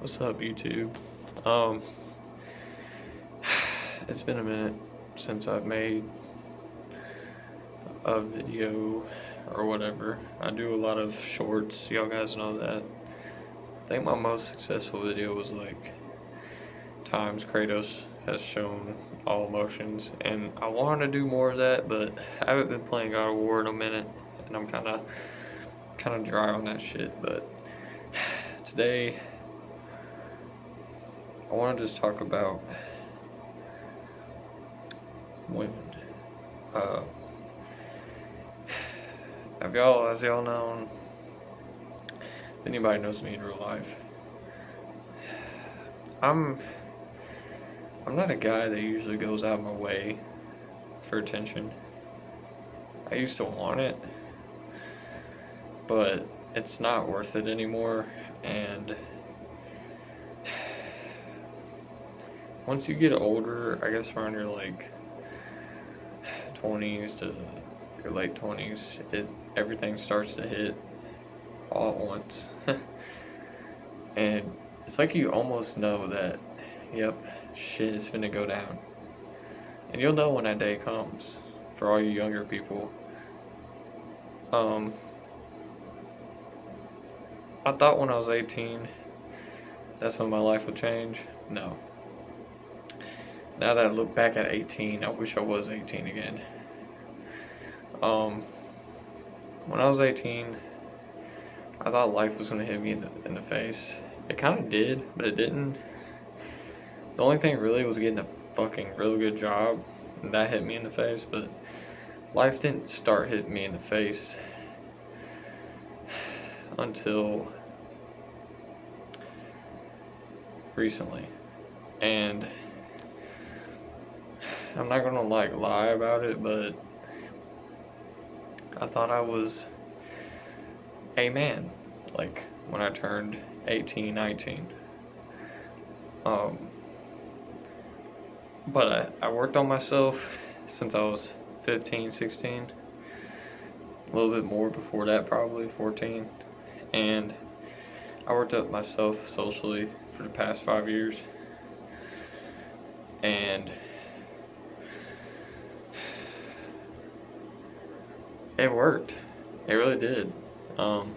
What's up, YouTube? Um, it's been a minute since I've made a video or whatever. I do a lot of shorts, y'all guys know that. I think my most successful video was like times Kratos has shown all emotions, and I wanted to do more of that, but I haven't been playing God of War in a minute, and I'm kind of dry on that shit. But today, I want to just talk about women. Uh, as y'all know, if anybody knows me in real life, I'm I'm not a guy that usually goes out of my way for attention. I used to want it, but it's not worth it anymore. And once you get older, I guess around your like 20s to your late 20s, everything starts to hit all at once. And it's like you almost know that, yep, shit is finna go down. And you'll know when that day comes, for all you younger people. Um, I thought when I was 18, that's when my life would change. No. Now that I look back at 18, I wish I was 18 again. Um, when I was 18, I thought life was gonna hit me in the face. It kind of did, but it didn't. The only thing really was getting a fucking really good job, and that hit me in the face, but life didn't start hitting me in the face until recently. And I'm not gonna like lie about it, but I thought I was a man, like when I turned 18, 19. Um, but I worked on myself since I was 15, 16. A little bit more before that, probably 14. And I worked up myself socially for the past 5 years. And it worked. It really did. Um,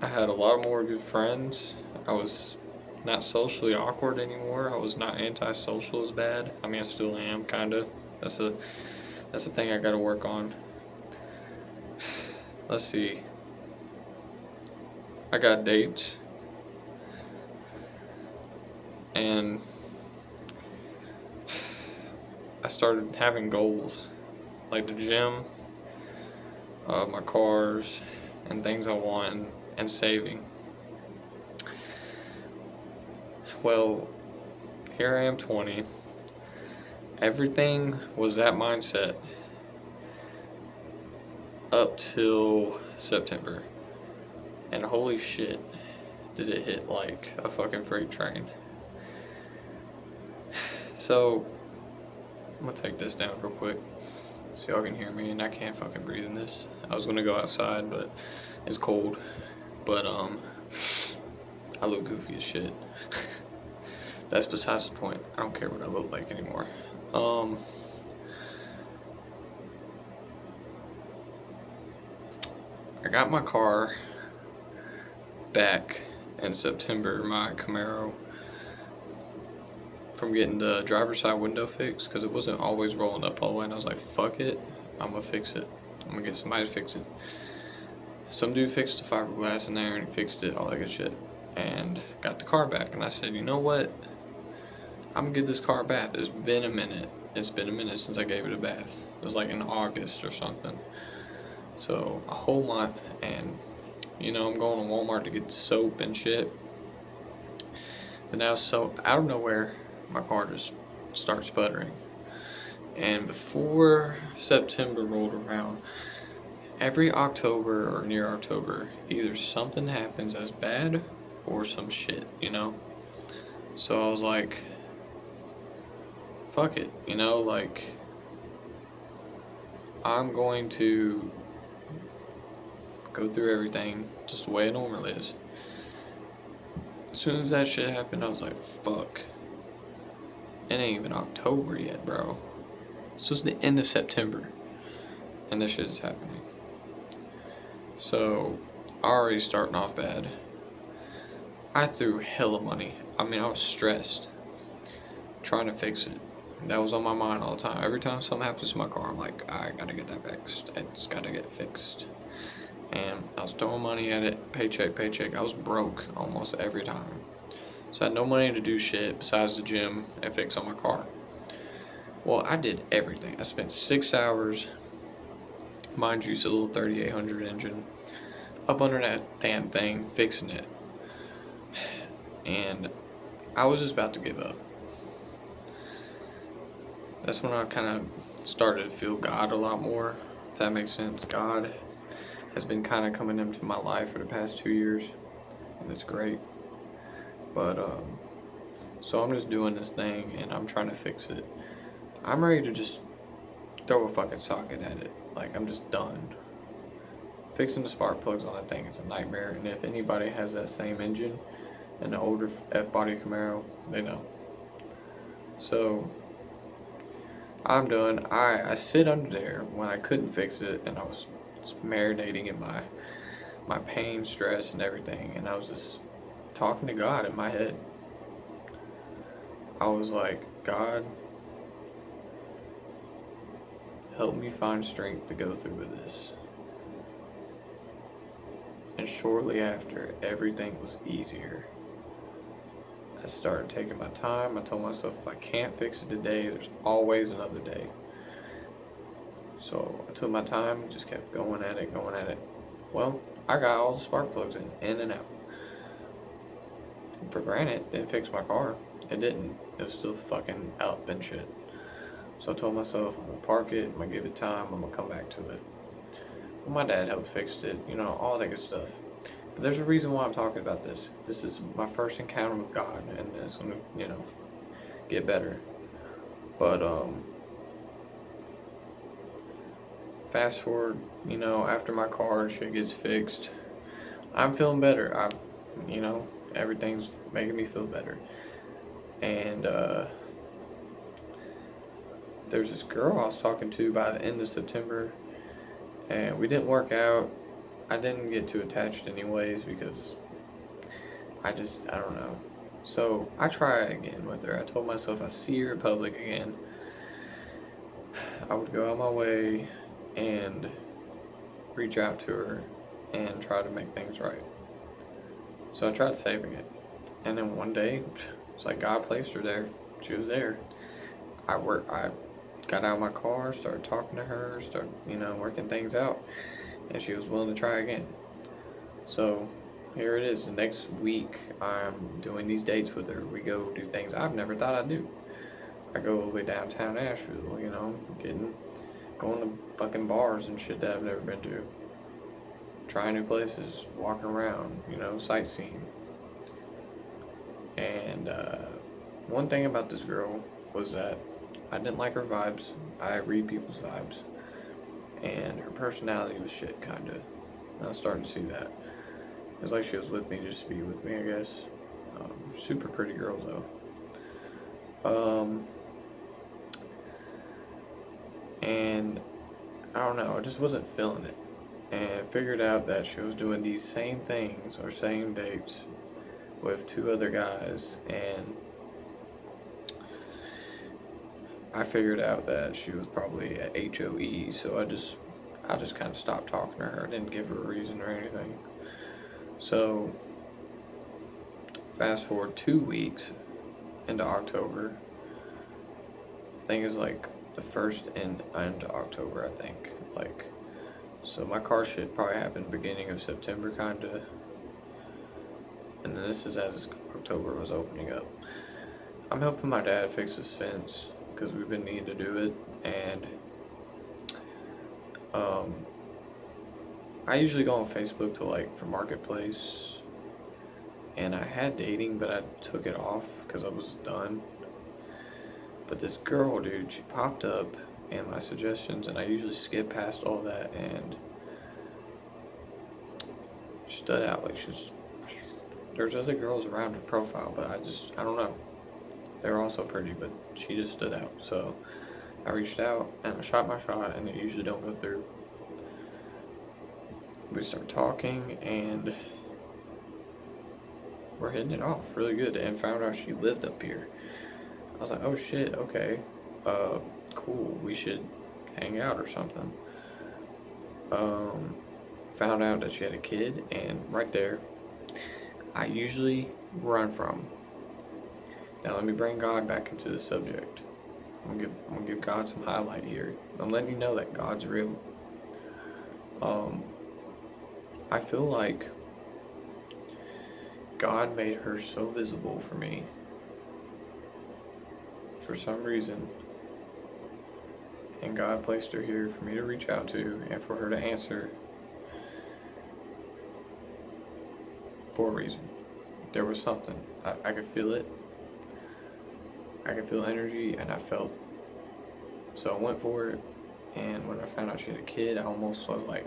I had a lot more good friends. I was not socially awkward anymore. I was not antisocial as bad. I mean, I still am, kind of. That's a that's a thing I got to work on. Let's see. I got dates, and I started having goals, like the gym, my cars, and things I want, and saving. Well, here I am 20. Everything was that mindset up till September. And holy shit, did it hit like a fucking freight train. So, I'm gonna take this down real quick so y'all can hear me, and I can't fucking breathe in this. I was gonna go outside, but it's cold. But, I look goofy as shit. That's besides the point. I don't care what I look like anymore. I got my car back in September, my Camaro, from getting the driver's side window fixed because it wasn't always rolling up all the way, and I was like, fuck it, I'm gonna fix it. I'm gonna get somebody to fix it. Some dude fixed the fiberglass in there and he fixed it, all that good shit, and got the car back. And I said, you know what? I'm gonna give this car a bath. It's been a minute. It's been a minute since I gave it a bath. It was like in August or something. So a whole month, and I'm going to Walmart to get soap and shit. But now, so out of nowhere, my car just starts sputtering. And before September rolled around, every October or near October, either something happens as bad or some shit. So I was like, fuck it, like, I'm going to go through everything just the way it normally is. As soon as that shit happened, I was like, fuck. It ain't even October yet, bro. This was the end of September. And this shit is happening. So, already starting off bad. I threw hella money. I mean, I was stressed. Trying to fix it. That was on my mind all the time. Every time something happens to my car, I'm like, I gotta get that fixed. It's gotta get fixed. And I was throwing money at it, paycheck. I was broke almost every time. So I had no money to do shit besides the gym and fix on my car. Well, I did everything. I spent 6 hours, mind you, it's a little 3800 engine, up under that damn thing, fixing it. And I was just about to give up. That's when I kind of started to feel God a lot more, if that makes sense. God has been kind of coming into my life for the past 2 years, and it's great. But, so I'm just doing this thing, and I'm trying to fix it. I'm ready to just throw a fucking socket at it. Like, I'm just done. Fixing the spark plugs on that thing is a nightmare, and if anybody has that same engine, an older F-body Camaro, they know. So, I'm done. I sit under there when I couldn't fix it, and I was marinating in my pain, stress, and everything, and I was just talking to God in my head. I was like, God, help me find strength to go through with this. And shortly after, everything was easier. I started taking my time. I told myself, if I can't fix it today, there's always another day. So I took my time and just kept going at it. Well, I got all the spark plugs in and out. For granted, it didn't fix my car. It didn't. It was still fucking up and shit. So I told myself, I'm gonna park it, I'm gonna give it time, I'm gonna come back to it. Well, my dad helped fix it, all that good stuff. But there's a reason why I'm talking about this. This is my first encounter with God, and it's gonna, get better. But, fast forward, after my car and shit gets fixed, I'm feeling better. Everything's making me feel better. And, there's this girl I was talking to by the end of September, and we didn't work out. I didn't get too attached anyways because I don't know. So I tried again with her. I told myself I see her in public again, I would go out my way and reach out to her and try to make things right. So I tried saving it. And then one day, it's like God placed her there. She was there. I got out of my car, started talking to her, started, working things out, and she was willing to try again. So here it is. The next week, I'm doing these dates with her. We go do things I've never thought I'd do. I go all the way downtown Asheville, going to fucking bars and shit that I've never been to. Trying new places, walking around, sightseeing. And one thing about this girl was that I didn't like her vibes. I read people's vibes. And her personality was shit, kind of. I was starting to see that. It was like she was with me just to be with me, I guess. Super pretty girl, though. And I don't know, I just wasn't feeling it. And figured out that she was doing these same things or same dates with 2 other guys, and I figured out that she was probably at HOE, so I just kind of stopped talking to her. I didn't give her a reason or anything. So fast forward 2 weeks into October. I think it's like the first end of October, I think. So my car shit probably happened beginning of September, kinda. And then this is as October was opening up. I'm helping my dad fix his fence because we've been needing to do it, and I usually go on Facebook to for Marketplace, and I had dating, but I took it off because I was done. But this girl, dude, she popped up in my suggestions, and I usually skip past all that, and she stood out. She was There's other girls around her profile, but I don't know. They're also pretty, but she just stood out. So I reached out and I shot my shot, and it usually don't go through. We start talking, and we're hitting it off really good, and found out she lived up here. I was like, oh shit, okay, cool, we should hang out or something. Found out that she had a kid, and right there, I usually run from. Now let me bring God back into the subject. I'm gonna give God some highlight here. I'm letting you know that God's real. I feel like God made her so visible for me for some reason, and God placed her here for me to reach out to and for her to answer for a reason. There was something. I could feel it. I could feel energy, and I felt. So I went for it, and when I found out she had a kid, I almost was like,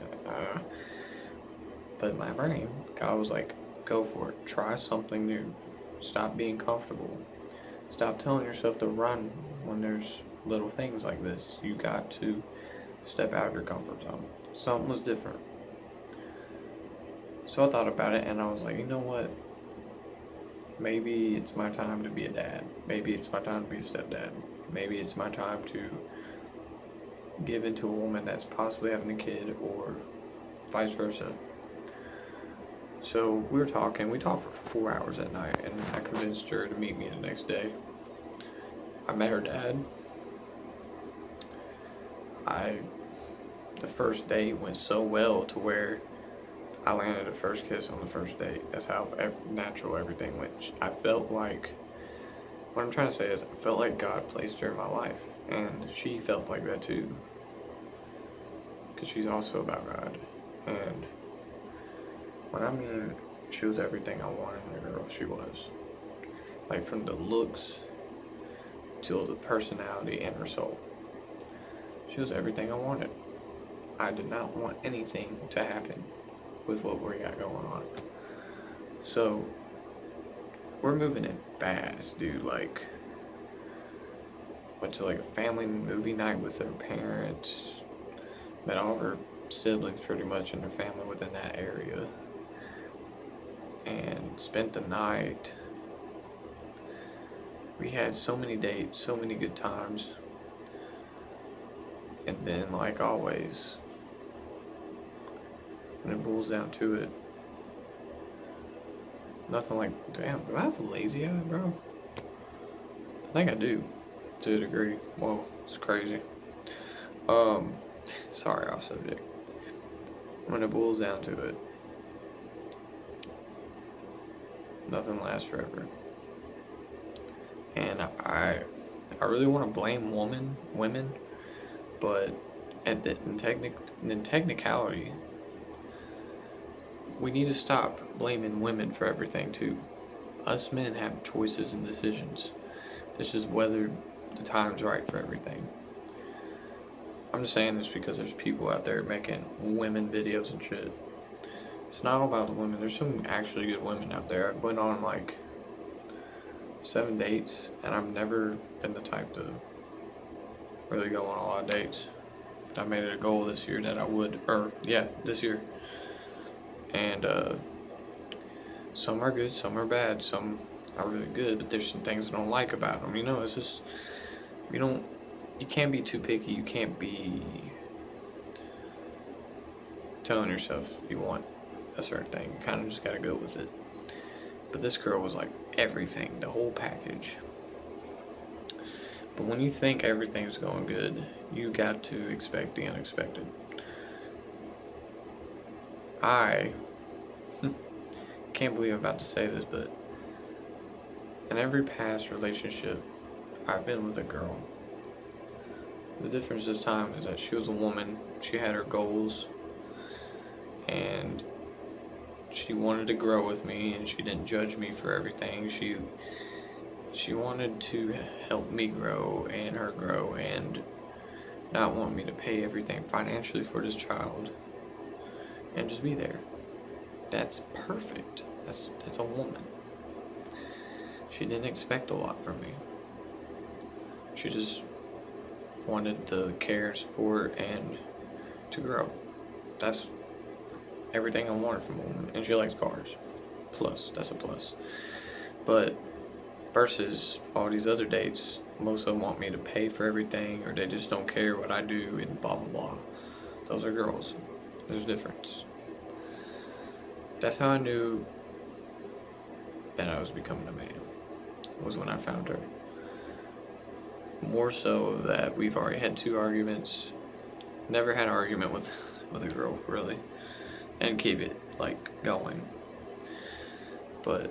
But in my brain, God was like, go for it. Try something new. Stop being comfortable. Stop telling yourself to run when there's little things like this. You got to step out of your comfort zone. Something was different. So I thought about it, and I was like, you know what? Maybe it's my time to be a dad. Maybe it's my time to be a stepdad. Maybe it's my time to give into a woman that's possibly having a kid, or vice versa. So we talked for 4 hours that night, and I convinced her to meet me the next day. I met her dad. The first date went so well to where I landed a first kiss on the first date. That's how natural everything went. I felt like, what I'm trying to say is, I felt like God placed her in my life, and she felt like that too. Because she's also about God. And when I mean she was everything I wanted in a girl, she was. Like, from the looks to the personality and her soul. She was everything I wanted. I did not want anything to happen with what we got going on. So, we're moving in fast, dude. Like, went to like a family movie night with her parents. Met all of her siblings pretty much and their family within that area. And spent the night. We had so many dates, so many good times. And then, like always, when it boils down to it, nothing like, damn, do I have a lazy eye, bro? I think I do, to a degree. Whoa, it's crazy. Sorry, off subject. When it boils down to it, nothing lasts forever. And I really want to blame women, but in technicality, we need to stop blaming women for everything too. Us men have choices and decisions. It's just whether the time's right for everything. I'm just saying this because there's people out there making women videos and shit. It's not all about the women. There's some actually good women out there. I've went on like 7 dates, and I've never been the type to really go on a lot of dates. I made it a goal this year that I would, this year. And some are good, some are bad, some are really good, but there's some things I don't like about them. You know, it's just, you can't be too picky. You can't be telling yourself you want a certain thing. You kind of just got to go with it. But this girl was like everything, the whole package. But when you think everything's going good, you got to expect the unexpected. I can't believe I'm about to say this, but in every past relationship, I've been with a girl. The difference this time is that she was a woman, she had her goals, and she wanted to grow with me, and she didn't judge me for everything. She wanted to help me grow and her grow, and not want me to pay everything financially for this child, and just be there. That's perfect. That's a woman. She didn't expect a lot from me. She just wanted the care and support and to grow. That's everything I wanted from a woman. And she likes cars. Plus, that's a plus. But versus all these other dates, most of them want me to pay for everything, or they just don't care what I do, and blah blah blah. Those are girls. There's a difference. That's how I knew that I was becoming a man, was when I found her. More so that we've already had 2 arguments. Never had an argument with a girl, really. And keep it, like, going. But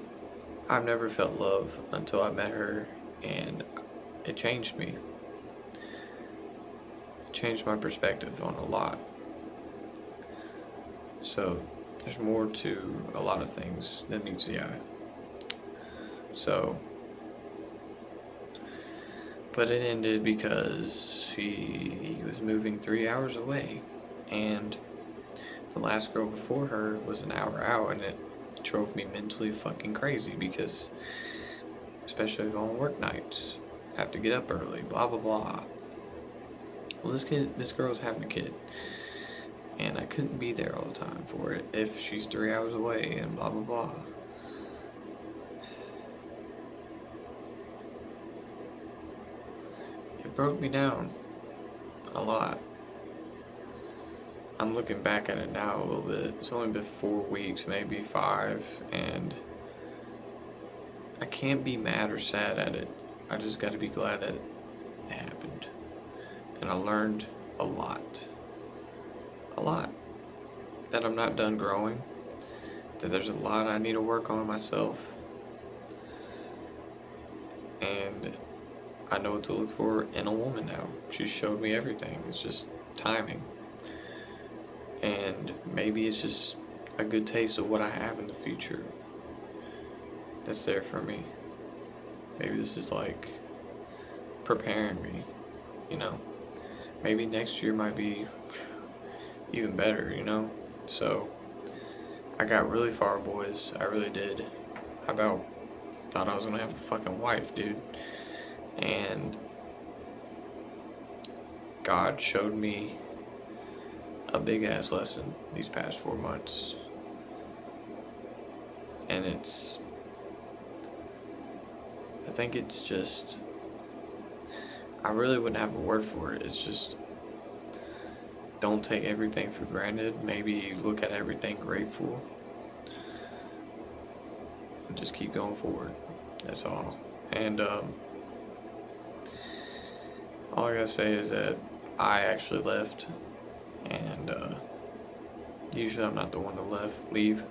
I've never felt love until I met her, and it changed me. It changed my perspective on a lot. So, there's more to a lot of things than meets the eye. So, but it ended because he was moving 3 hours away, and the last girl before her was an hour out, and it drove me mentally fucking crazy because, especially if on work nights, I have to get up early, blah blah blah. Well, this girl was having a kid, and I couldn't be there all the time for it if she's 3 hours away and blah blah blah. It broke me down a lot. I'm looking back at it now a little bit. It's only been 4 weeks, maybe 5, and I can't be mad or sad at it. I just got to be glad that it happened. And I learned a lot. A lot. That I'm not done growing. That there's a lot I need to work on myself. And I know what to look for in a woman now. She showed me everything. It's just timing. And maybe it's just a good taste of what I have in the future that's there for me. Maybe this is like preparing me, you know. Maybe next year might be even better, you know. So I got really far, boys. I really did. I about thought I was gonna have a fucking wife, dude. And God showed me a big ass lesson these past 4 months, and I think it's just, I really wouldn't have a word for it. It's just, don't take everything for granted. Maybe look at everything grateful and just keep going forward. That's all. And all I gotta say is that I actually left. And usually I'm not the one to leave.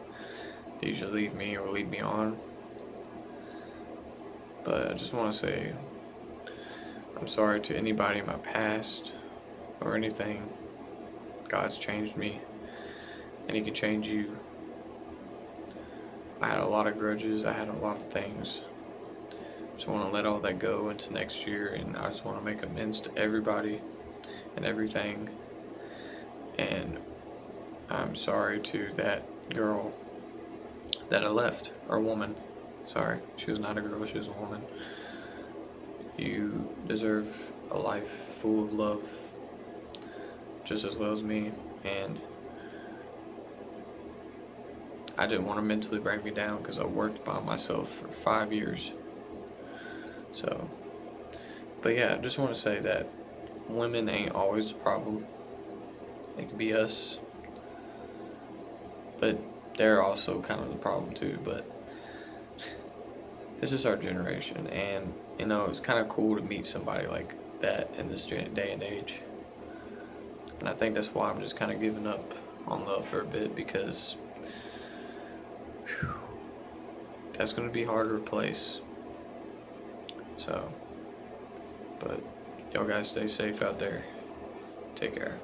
They usually leave me or lead me on. But I just want to say I'm sorry to anybody in my past or anything. God's changed me, and He can change you. I had a lot of grudges. I had a lot of things. Just want to let all that go into next year, and I just want to make amends to everybody and everything. And I'm sorry to that girl that I left, or woman. Sorry, she was not a girl, she was a woman. You deserve a life full of love, just as well as me. And I didn't want to mentally break me down because I worked by myself for 5 years. So, but yeah, I just want to say that women ain't always the problem. It could be us, but they're also kind of the problem too. But this is our generation, and you know, it's kind of cool to meet somebody like that in this day and age. And I think that's why I'm just kind of giving up on love for a bit, because that's going to be hard to replace. So, but y'all guys stay safe out there. Take care.